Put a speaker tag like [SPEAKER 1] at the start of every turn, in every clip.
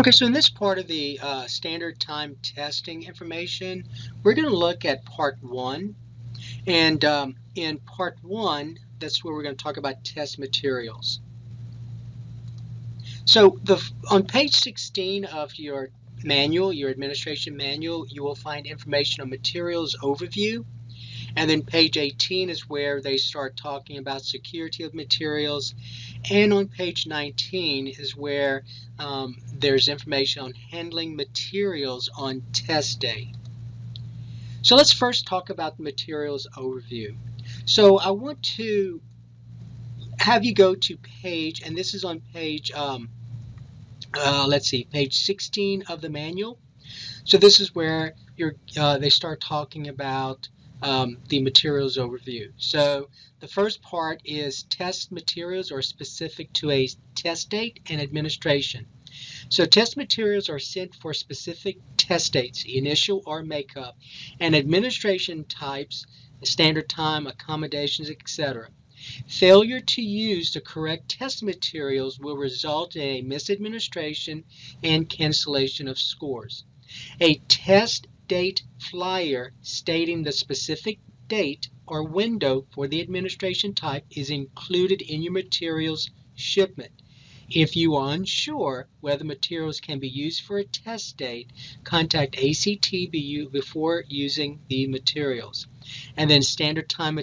[SPEAKER 1] Okay, so in this part of the standard time testing information, we're going to look at part one. And in part one, that's where we're going to talk about test materials. So on page 16 of your manual, your administration manual, you will find information on materials overview. And then page 18 is where they start talking about security of materials. And on page 19 is where there's information on handling materials on test day. So let's first talk about the materials overview. So I want to have you go to page, and this is on page, let's see, page 16 of the manual. So this is where they start talking about the materials overview. So the first part is test materials are specific to a test date and administration. So test materials are sent for specific test dates, initial or makeup, and administration types, standard time, accommodations, etc. Failure to use the correct test materials will result in a misadministration and cancellation of scores. A test date flyer stating the specific date or window for the administration type is included in your materials shipment. If you are unsure whether materials can be used for a test date, contact ACTBU before using the materials. And then standard time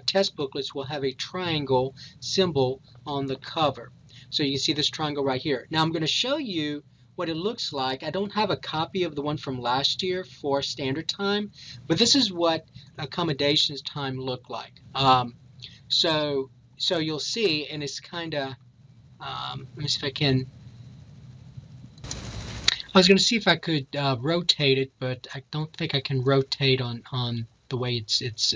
[SPEAKER 1] test booklets will have a triangle symbol on the cover. So you can see this triangle right here. Now I'm going to show you what it looks like. I don't have a copy of the one from last year for standard time, but this is what accommodations time looked like. So you'll see, and it's kind of, let me see if I can. I was going to see if I could rotate it, but I don't think I can rotate on the way it's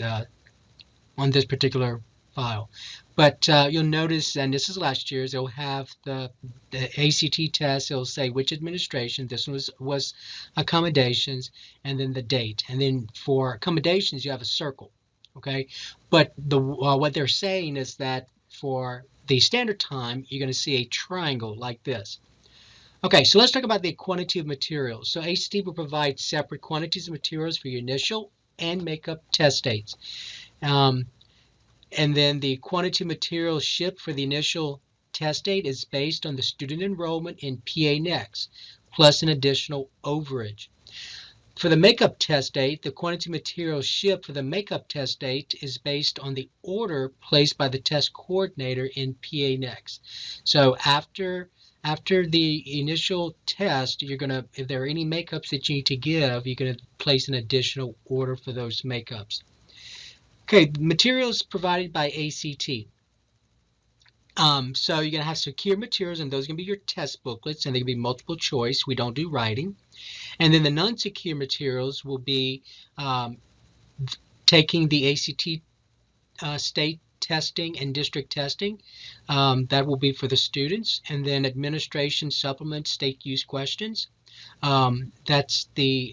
[SPEAKER 1] on this particular file. But you'll notice, and this is last year's, it'll have the ACT test. It'll say which administration. This one was accommodations, and then the date. And then for accommodations, you have a circle. Okay, but what they're saying is that for the standard time, you're going to see a triangle like this. Okay, so let's talk about the quantity of materials. So ACT will provide separate quantities of materials for your initial and makeup test dates. And then the quantity of materials shipped for the initial test date is based on the student enrollment in PA Next, plus an additional overage. For the makeup test date, the quantity of materials shipped for the makeup test date is based on the order placed by the test coordinator in PA Next. So after the initial test, you're going to, if there are any makeups that you need to give, you're going to place an additional order for those makeups. Okay, materials provided by ACT. So you're going to have secure materials, and those are going to be your test booklets, and they can be multiple choice. We don't do writing. And then the non-secure materials will be taking the ACT state testing and district testing. That will be for the students. And then administration supplement state use questions. That's the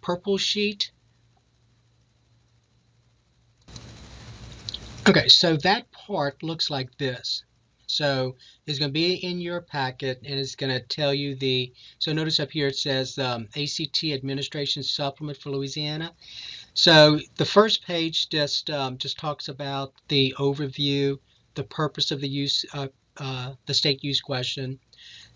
[SPEAKER 1] purple sheet. Okay, so that part looks like this. So it's going to be in your packet, and it's going to tell you so notice up here it says ACT Administration Supplement for Louisiana. So the first page just talks about the overview, the purpose of the use, the state use question,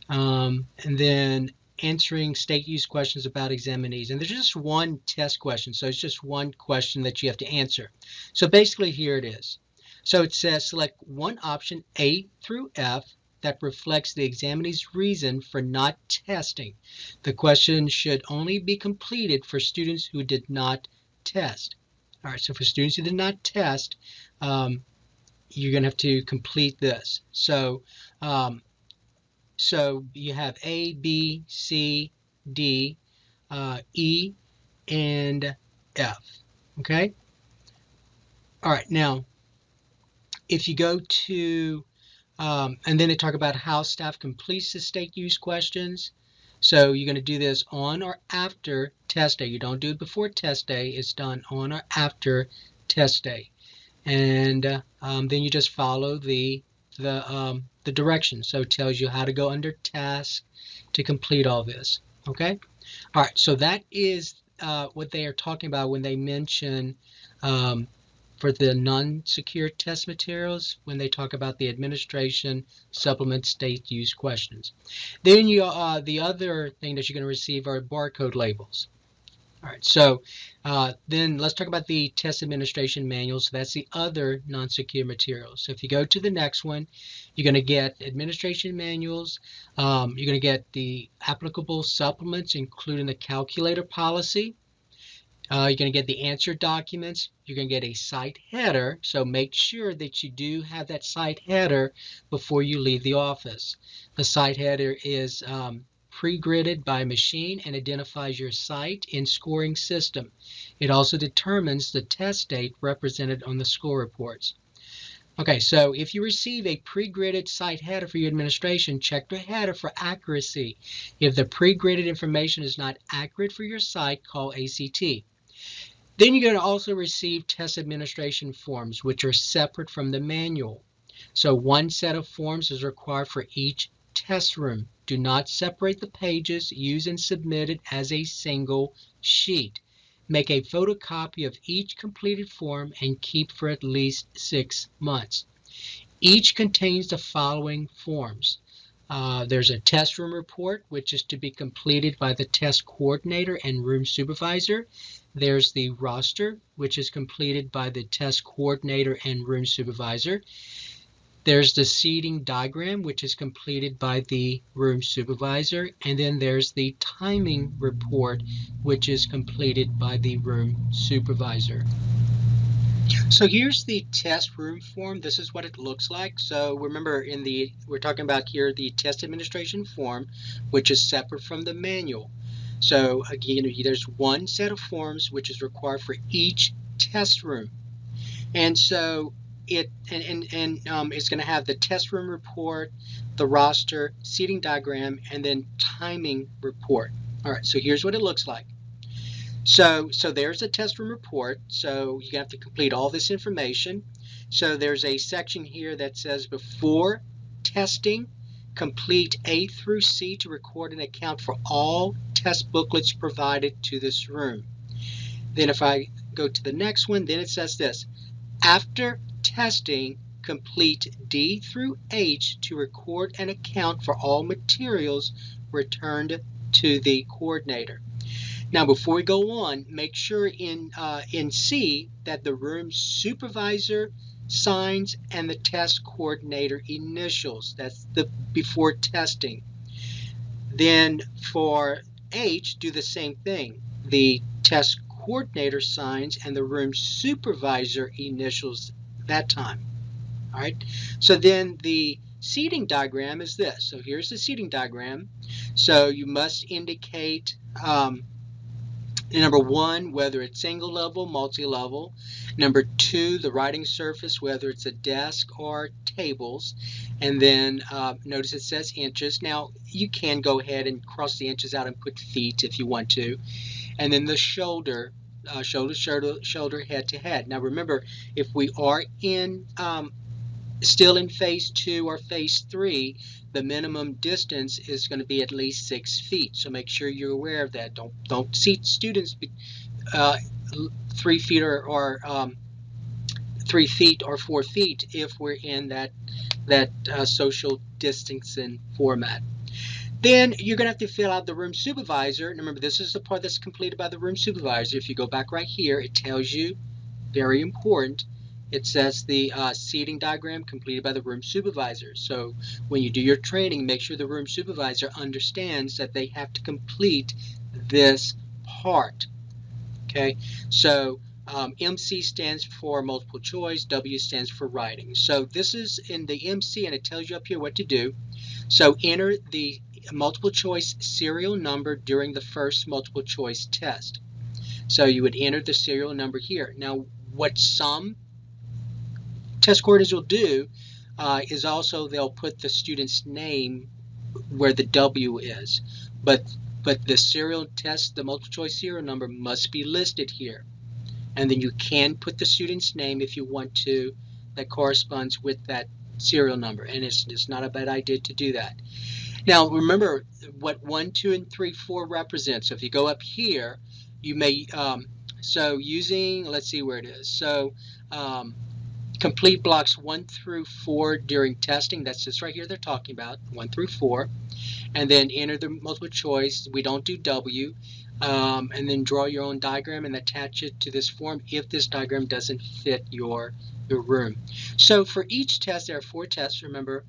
[SPEAKER 1] and then answering state use questions about examinees. And there's just one test question, so it's just one question that you have to answer. So basically here it is. So it says select one option A through F that reflects the examinee's reason for not testing. The question should only be completed for students who did not test. All right, so for students who did not test, you're going to have to complete this. So you have A, B, C, D, E, and F. Okay? All right, now, if you go to, and then they talk about how staff completes the state use questions. So you're going to do this on or after test day. You don't do it before test day. It's done on or after test day. And then you just follow the the directions. So it tells you how to go under task to complete all this. Okay. All right. So that is what they are talking about when they mention for the non-secure test materials, when they talk about the administration supplement state use questions. Then the other thing that you're going to receive are barcode labels. All right, so then let's talk about the test administration manual. So that's the other non-secure materials. So if you go to the next one, you're going to get administration manuals. You're going to get the applicable supplements, including the calculator policy. You're going to get the answer documents. You're going to get a site header. So make sure that you do have that site header before you leave the office. The site header is pre-gridded by machine and identifies your site in scoring system. It also determines the test date represented on the score reports. Okay, so if you receive a pre-gridded site header for your administration, check the header for accuracy. If the pre-gridded information is not accurate for your site, call ACT. Then you're going to also receive test administration forms, which are separate from the manual. So one set of forms is required for each test room. Do not separate the pages. Use and submit it as a single sheet. Make a photocopy of each completed form and keep for at least 6 months. Each contains the following forms. There's a test room report, which is to be completed by the test coordinator and room supervisor. There's the roster, which is completed by the test coordinator and room supervisor. There's the seating diagram, which is completed by the room supervisor. And then there's the timing report, which is completed by the room supervisor. So here's the test room form. This is what it looks like. So remember, we're talking about here the test administration form, which is separate from the manual. So again, there's one set of forms which is required for each test room, and so it's going to have the test room report, the roster, seating diagram, and then timing report. All right. So here's what it looks like. So there's a test room report. So you have to complete all this information. So there's a section here that says before testing, complete A through C to record an account for all test booklets provided to this room. Then if I go to the next one, then it says this. After testing, complete D through H to record an account for all materials returned to the coordinator. Now, before we go on, make sure in C that the room supervisor signs and the test coordinator initials. That's the before testing. Then for H, do the same thing. The test coordinator signs and the room supervisor initials that time. All right. So then the seating diagram is this. So here's the seating diagram. So you must indicate number one, whether it's single level, multi-level. Number two, the writing surface, whether it's a desk or tables. And then notice it says inches. Now you can go ahead and cross the inches out and put feet if you want to. And then the shoulder, shoulder, head to head. Now remember, if we are in still in phase 2 or phase 3, the minimum distance is going to be at least 6 feet. So make sure you're aware of that. Don't seat students 3 feet or 3 feet or 4 feet if we're in that social distancing format. Then you're going to have to fill out the room supervisor. And remember, this is the part that's completed by the room supervisor. If you go back right here, it tells you, very important, it says the seating diagram completed by the room supervisor. So when you do your training, make sure the room supervisor understands that they have to complete this part. Okay, so MC stands for multiple choice, W stands for writing. So this is in the MC, and it tells you up here what to do. So enter the multiple choice serial number during the first multiple choice test. So you would enter the serial number here. Now, what some test coordinators will do is also they'll put the student's name where the W is, but the serial test, the multiple choice serial number must be listed here, and then you can put the student's name if you want to that corresponds with that serial number, and it's not a bad idea to do that. Now remember what 1, 2, and 3, 4 represents. So if you go up here, you may so using, let's see where it is. So complete blocks 1 through 4 during testing. That's this right here they're talking about, 1 through 4. And then enter the multiple choice. We don't do W. And then draw your own diagram and attach it to this form if this diagram doesn't fit your room. So for each test, there are 4 tests, remember.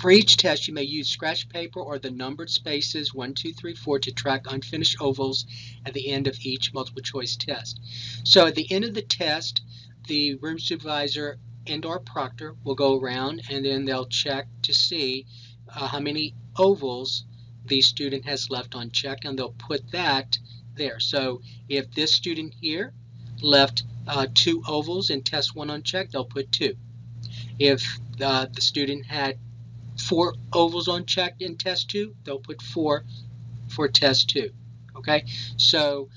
[SPEAKER 1] For each test, you may use scratch paper or the numbered spaces 1, 2, 3, 4 to track unfinished ovals at the end of each multiple choice test. So at the end of the test, the room supervisor and or proctor will go around and then they'll check to see how many ovals the student has left unchecked, and they'll put that there. So if this student here left 2 ovals in test 1 unchecked, they'll put 2. If the student had 4 ovals unchecked in test 2, they'll put 4 for test 2. Okay, so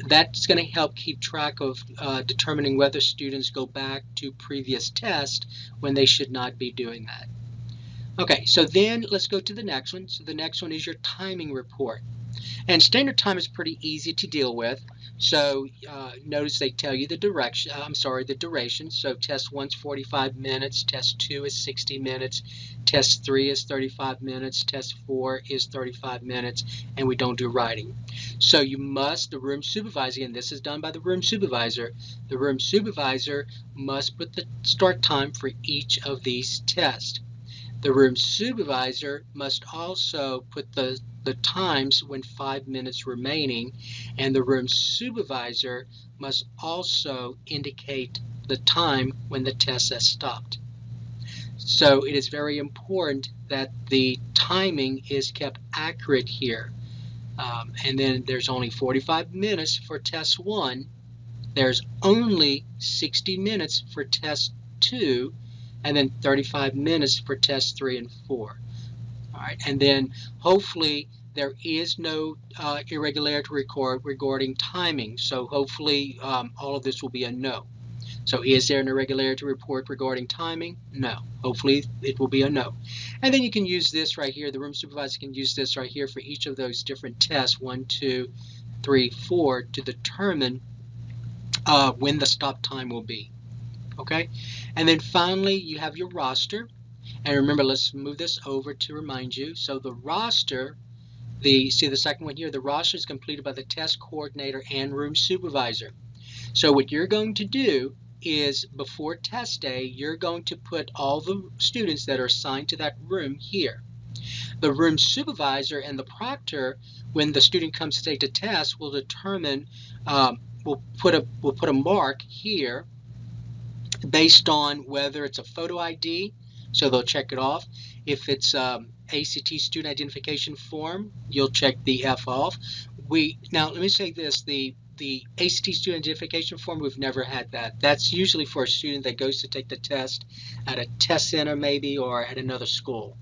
[SPEAKER 1] that's going to help keep track of determining whether students go back to previous tests when they should not be doing that. Okay, so then let's go to the next one. So the next one is your timing report. And standard time is pretty easy to deal with. So notice they tell you the duration. So test 1 is 45 minutes, test 2 is 60 minutes, test 3 is 35 minutes, test 4 is 35 minutes, and we don't do writing. So you must, the room supervisor, and this is done by the room supervisor must put the start time for each of these tests. The room supervisor must also put the times when 5 minutes remaining, and the room supervisor must also indicate the time when the test has stopped. So it is very important that the timing is kept accurate here. And then there's only 45 minutes for test 1. There's only 60 minutes for test 2. And then 35 minutes for test 3 and 4. All right, and then hopefully there is no irregularity regarding timing. So hopefully all of this will be a no. So is there an irregularity report regarding timing? No. Hopefully it will be a no. And then you can use this right here. The room supervisor can use this right here for each of those different tests, 1, 2, 3, 4, to determine when the stop time will be. Okay, and then finally you have your roster. And remember, let's move this over to remind you. So the roster, see the second one here, the roster is completed by the test coordinator and room supervisor. So what you're going to do is before test day, you're going to put all the students that are assigned to that room here. The room supervisor and the proctor, when the student comes to take the test, will determine, we'll put a mark here based on whether it's a photo ID, so they'll check it off. If it's ACT student identification form, you'll check the F off. Now let me say this, the ACT student identification form, we've never had that. That's usually for a student that goes to take the test at a test center maybe, or at another school,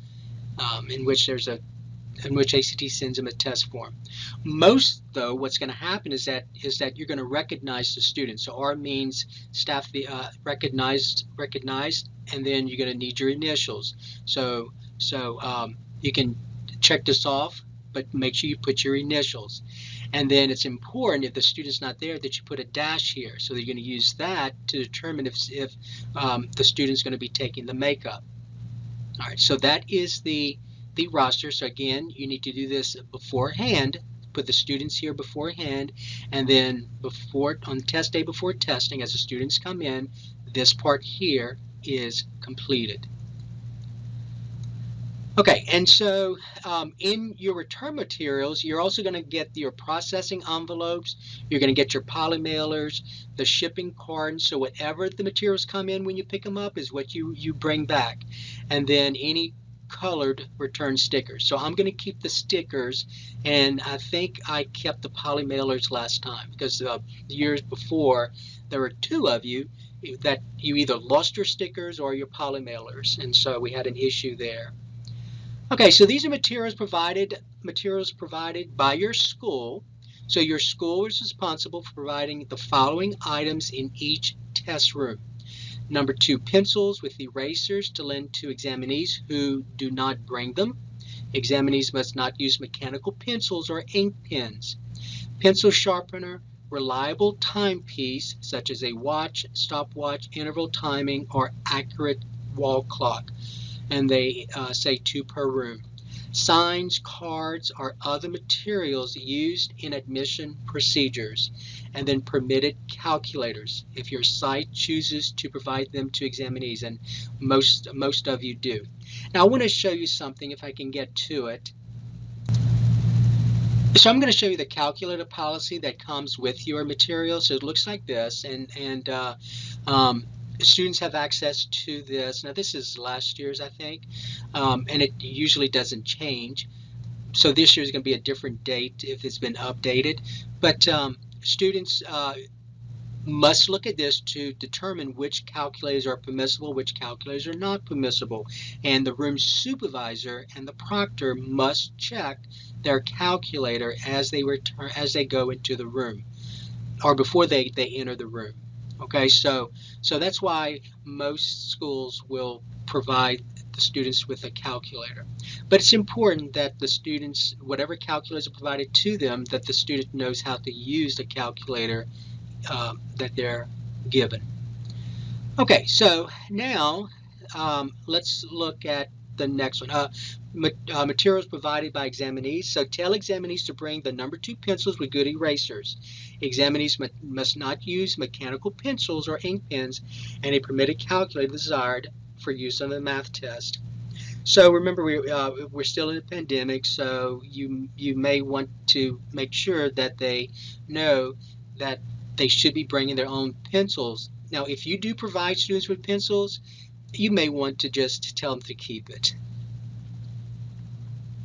[SPEAKER 1] in which ACT sends them a test form. Most, though, what's going to happen is that you're going to recognize the student. So R means staff recognized, and then you're going to need your initials. So you can check this off, but make sure you put your initials. And then it's important, if the student's not there, that you put a dash here. So you're going to use that to determine if the student's going to be taking the makeup. All right, so that is the roster. So again, you need to do this beforehand, put the students here beforehand, and then on test day before testing, as the students come in, this part here is completed. Okay, and so in your return materials, you're also going to get your processing envelopes, you're going to get your poly mailers, the shipping cards. So whatever the materials come in when you pick them up is what you bring back, and then any colored return stickers. So I'm going to keep the stickers, and I think I kept the poly mailers last time, because the years before there were 2 of you that you either lost your stickers or your poly mailers, and so we had an issue there. Okay, so these are materials provided by your school. So your school is responsible for providing the following items in each test room. Number 2, pencils with erasers to lend to examinees who do not bring them. Examinees must not use mechanical pencils or ink pens. Pencil sharpener, reliable timepiece such as a watch, stopwatch, interval timing, or accurate wall clock. And they say 2 per room. Signs, cards, or other materials used in admission procedures. And then permitted calculators if your site chooses to provide them to examinees, and most of you do. Now I want to show you something if I can get to it. So I'm going to show you the calculator policy that comes with your material. So it looks like this, and students have access to this. Now this is last year's, I think, and it usually doesn't change. So this year is going to be a different date if it's been updated. But students must look at this to determine which calculators are permissible, which calculators are not permissible. And the room supervisor and the proctor must check their calculator as they go into the room, or before they enter the room. Okay, so that's why most schools will provide the students with a calculator. But it's important that the students, whatever calculators are provided to them, that the student knows how to use the calculator that they're given. Okay, so now let's look at the next one. Materials provided by examinees. So tell examinees to bring the number 2 pencils with good erasers. Examinees must not use mechanical pencils or ink pens, and a permitted calculator desired for use on the math test. So remember, we're still in a pandemic, so you may want to make sure that they know that they should be bringing their own pencils. Now, if you do provide students with pencils, you may want to just tell them to keep it.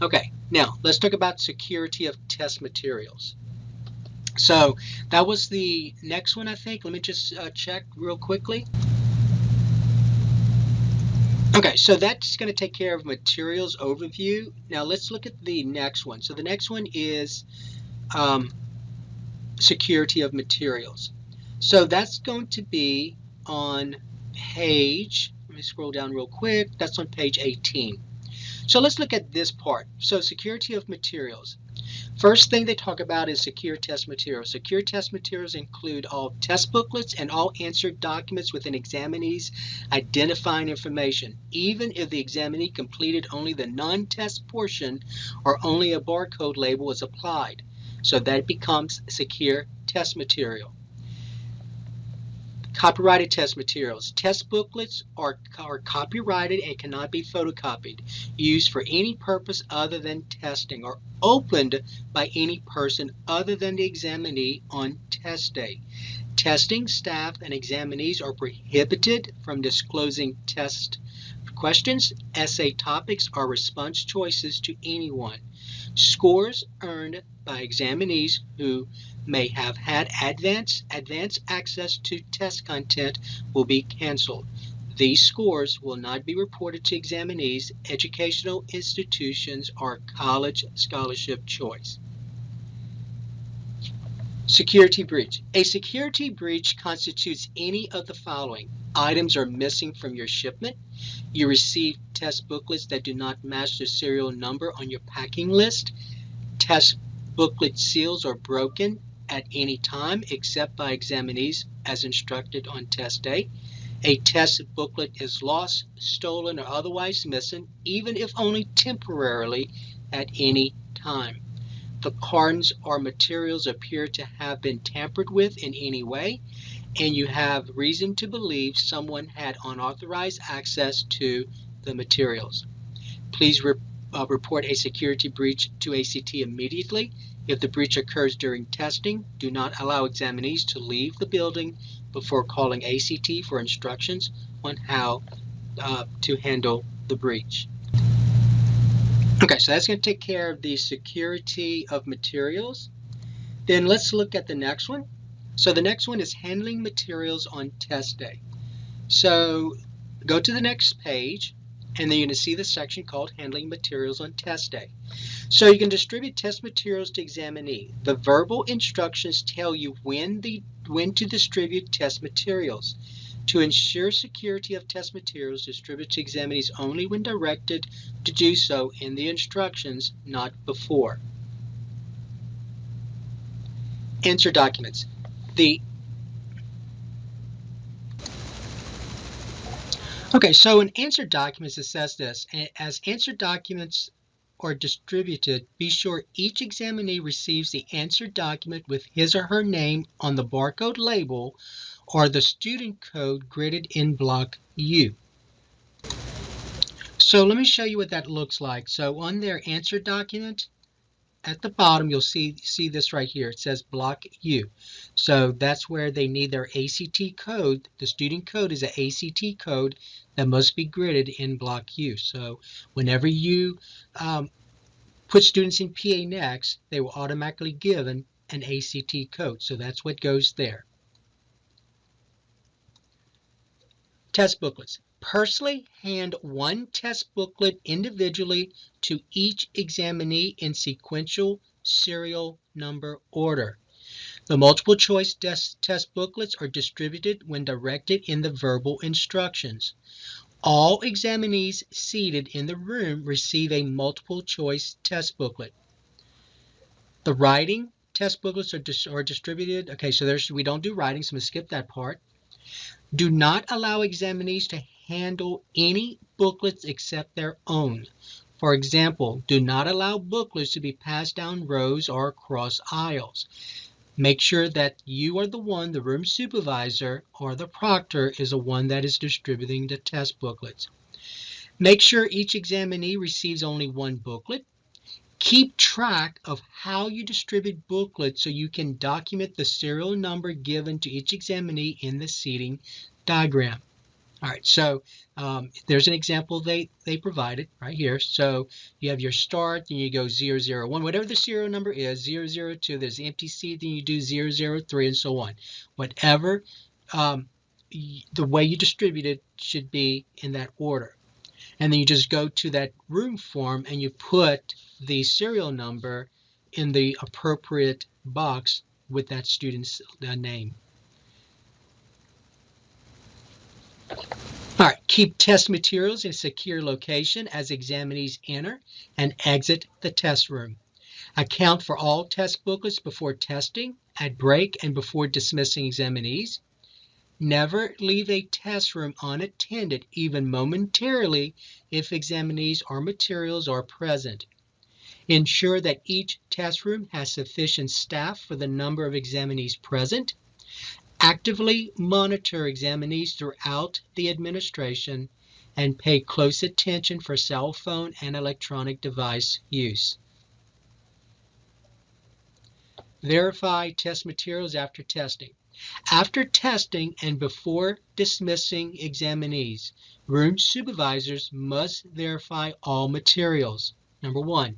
[SPEAKER 1] Okay, now let's talk about security of test materials. So that was the next one, I think. Let me just check real quickly. Okay, so that's going to take care of materials overview. Now let's look at the next one. So the next one is security of materials. So that's going to be on page, let me scroll down real quick, that's on page 18. So let's look at this part. So security of materials. First thing they talk about is secure test materials. Secure test materials include all test booklets and all answered documents with an examinee's identifying information, even if the examinee completed only the non-test portion or only a barcode label is applied. So that becomes secure test material. Copyrighted test materials. Test booklets are copyrighted and cannot be photocopied, used for any purpose other than testing, or opened by any person other than the examinee on test day. Testing staff and examinees are prohibited from disclosing test questions, essay topics, or response choices to anyone. Scores earned by examinees who may have had advanced access to test content will be canceled. These scores will not be reported to examinees, educational institutions, or college scholarship choice. Security breach. A security breach constitutes any of the following. Items are missing from your shipment. You receive test booklets that do not match the serial number on your packing list. Test booklet seals are broken at any time except by examinees as instructed on test day. A test booklet is lost, stolen, or otherwise missing, even if only temporarily, at any time. The cartons or materials appear to have been tampered with in any way, and you have reason to believe someone had unauthorized access to the materials. Please report a security breach to ACT immediately. If the breach occurs during testing, do not allow examinees to leave the building before calling ACT for instructions on how to handle the breach. Okay, so that's going to take care of the security of materials. Then let's look at the next one. So the next one is handling materials on test day. So go to the next page, and then you're going to see the section called Handling Materials on Test Day. So you can distribute test materials to examinee. The verbal instructions tell you when to distribute test materials. To ensure security of test materials, distribute to examinees only when directed to do so in the instructions, not before. Answer documents. So in answer documents, it says this: as answer documents are distributed, be sure each examinee receives the answer document with his or her name on the barcode label or the student code gridded in block U. So let me show you what that looks like. So on their answer document, at the bottom, you'll see this right here. It says block U. So that's where they need their ACT code. The student code is an ACT code that must be gridded in block U. So whenever you put students in PA Next, they will automatically given an ACT code. So that's what goes there. Test booklets. Personally hand one test booklet individually to each examinee in sequential serial number order. The multiple choice test booklets are distributed when directed in the verbal instructions. All examinees seated in the room receive a multiple choice test booklet. The writing test booklets are distributed. Okay, so we don't do writing, so I'm going to skip that part. Do not allow examinees to handle any booklets except their own. For example, do not allow booklets to be passed down rows or across aisles. Make sure that you are the room supervisor or the proctor is the one that is distributing the test booklets. Make sure each examinee receives only one booklet. Keep track of how you distribute booklets so you can document the serial number given to each examinee in the seating diagram. All right, so there's an example they provided right here. So you have your start, then you go 001, whatever the serial number is, 002, there's the empty seat, then you do 003, and so on. Whatever the way you distribute it should be in that order. And then you just go to that room form and you put the serial number in the appropriate box with that student's name. All right, keep test materials in a secure location as examinees enter and exit the test room. Account for all test booklets before testing, at break, and before dismissing examinees. Never leave a test room unattended, even momentarily, if examinees or materials are present. Ensure that each test room has sufficient staff for the number of examinees present. Actively monitor examinees throughout the administration and pay close attention for cell phone and electronic device use. Verify test materials after testing. After testing and before dismissing examinees, room supervisors must verify all materials. Number 1,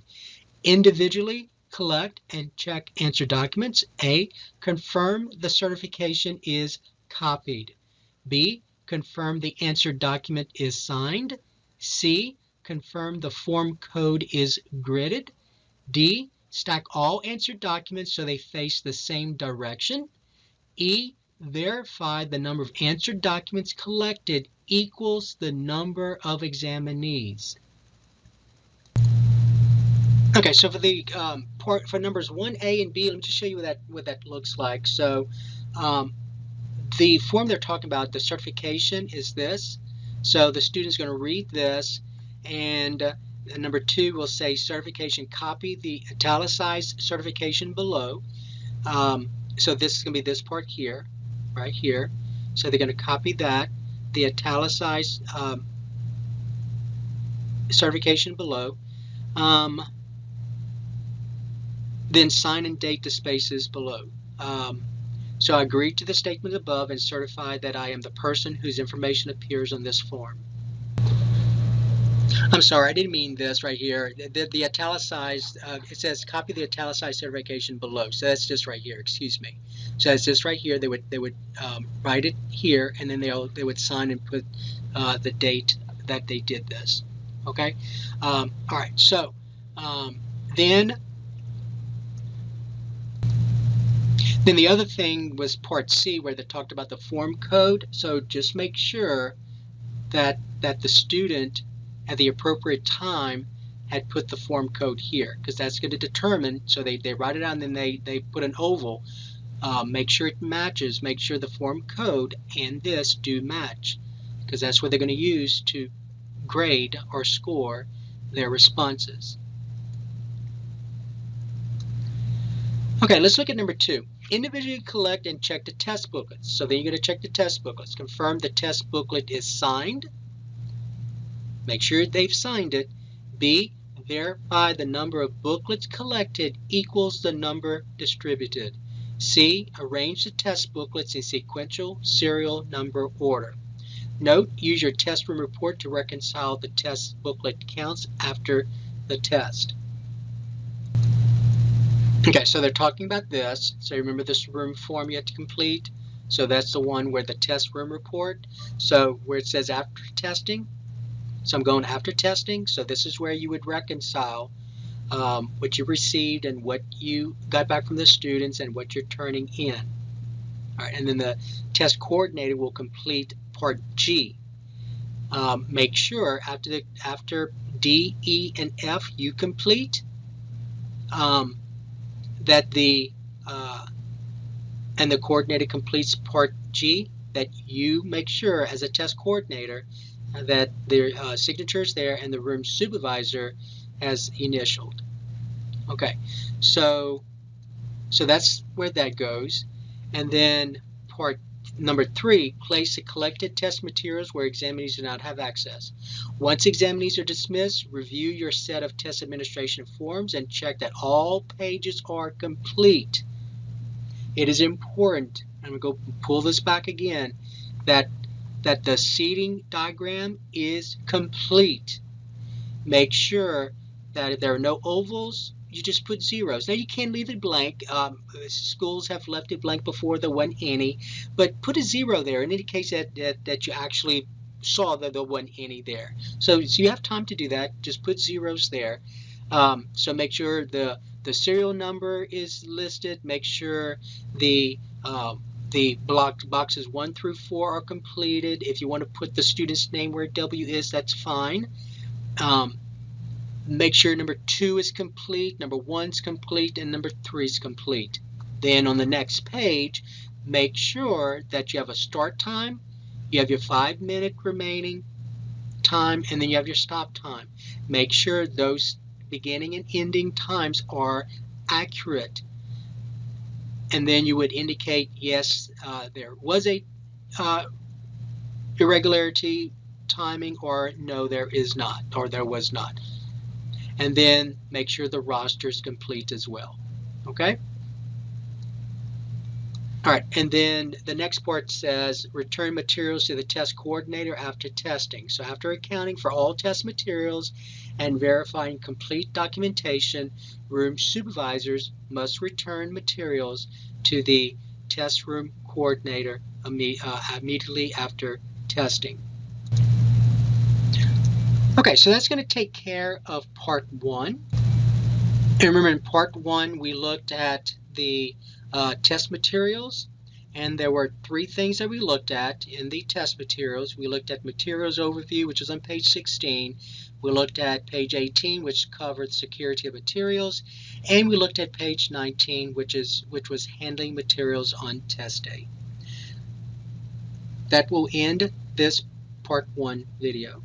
[SPEAKER 1] individually collect and check answer documents. A, confirm the certification is copied. B, confirm the answer document is signed. C, confirm the form code is gridded. D, stack all answer documents so they face the same direction. E, verify the number of answer documents collected equals the number of examinees. Okay, so for the for numbers 1A and B, let me just show you what that looks like. So the form they're talking about, the certification, is this. So the student's going to read this, and number 2 will say certification, copy the italicized certification below. So this is going to be this part here, right here. So they're going to copy that, the italicized certification below. Then sign and date the spaces below. So I agree to the statement above and certify that I am the person whose information appears on this form. I'm sorry, I didn't mean this right here. The italicized, it says copy the italicized certification below. So that's just right here, excuse me. So it's just right here. They would write it here, and then they would sign and put the date that they did this. Okay? All right, so then Then the other thing was part C, where they talked about the form code. So just make sure that the student at the appropriate time had put the form code here, because that's going to determine. So they write it down, and then they put an oval. Make sure it matches. Make sure the form code and this do match, because that's what they're going to use to grade or score their responses. Okay, let's look at number 2. Individually collect and check the test booklets. So then you're going to check the test booklets. Confirm the test booklet is signed. Make sure they've signed it. B, verify the number of booklets collected equals the number distributed. C, arrange the test booklets in sequential serial number order. Note, use your test room report to reconcile the test booklet counts after the test. Okay, so they're talking about this. So remember this room form you have to complete? So that's the one where the test room report. So where it says after testing. So I'm going after testing. So this is where you would reconcile what you received and what you got back from the students and what you're turning in. All right, and then the test coordinator will complete part G. Make sure after D, E, and F you complete, that the and the coordinator completes part G, that you make sure as a test coordinator that the signature is there and the room supervisor has initialed. Okay, so that's where that goes. And then part number 3, place the collected test materials where examinees do not have access. Once examinees are dismissed, review your set of test administration forms and check that all pages are complete. It is important, I'm going to go pull this back again, that the seating diagram is complete. Make sure that if there are no ovals, you just put zeros. Now you can leave it blank. Schools have left it blank before, there wasn't any, but put a 0 there. It indicates that you actually saw that there wasn't any there. So you have time to do that. Just put zeros there. So make sure the serial number is listed. Make sure the boxes 1 through 4 are completed. If you want to put the student's name where W is, that's fine. Make sure number 2 is complete, number 1 is complete, and number 3 is complete. Then on the next page, make sure that you have a start time, you have your 5-minute remaining time, and then you have your stop time. Make sure those beginning and ending times are accurate. And then you would indicate, yes, there was a irregularity timing, or no, there is not, or there was not. And then make sure the roster is complete as well. Okay? All right, and then the next part says return materials to the test coordinator after testing. So after accounting for all test materials and verifying complete documentation, room supervisors must return materials to the test room coordinator immediately after testing. Okay, so that's going to take care of part 1. And remember, in part 1, we looked at the test materials, and there were 3 things that we looked at in the test materials. We looked at materials overview, which is on page 16. We looked at page 18, which covered security of materials, and we looked at page 19, which was handling materials on test day. That will end this part 1 video.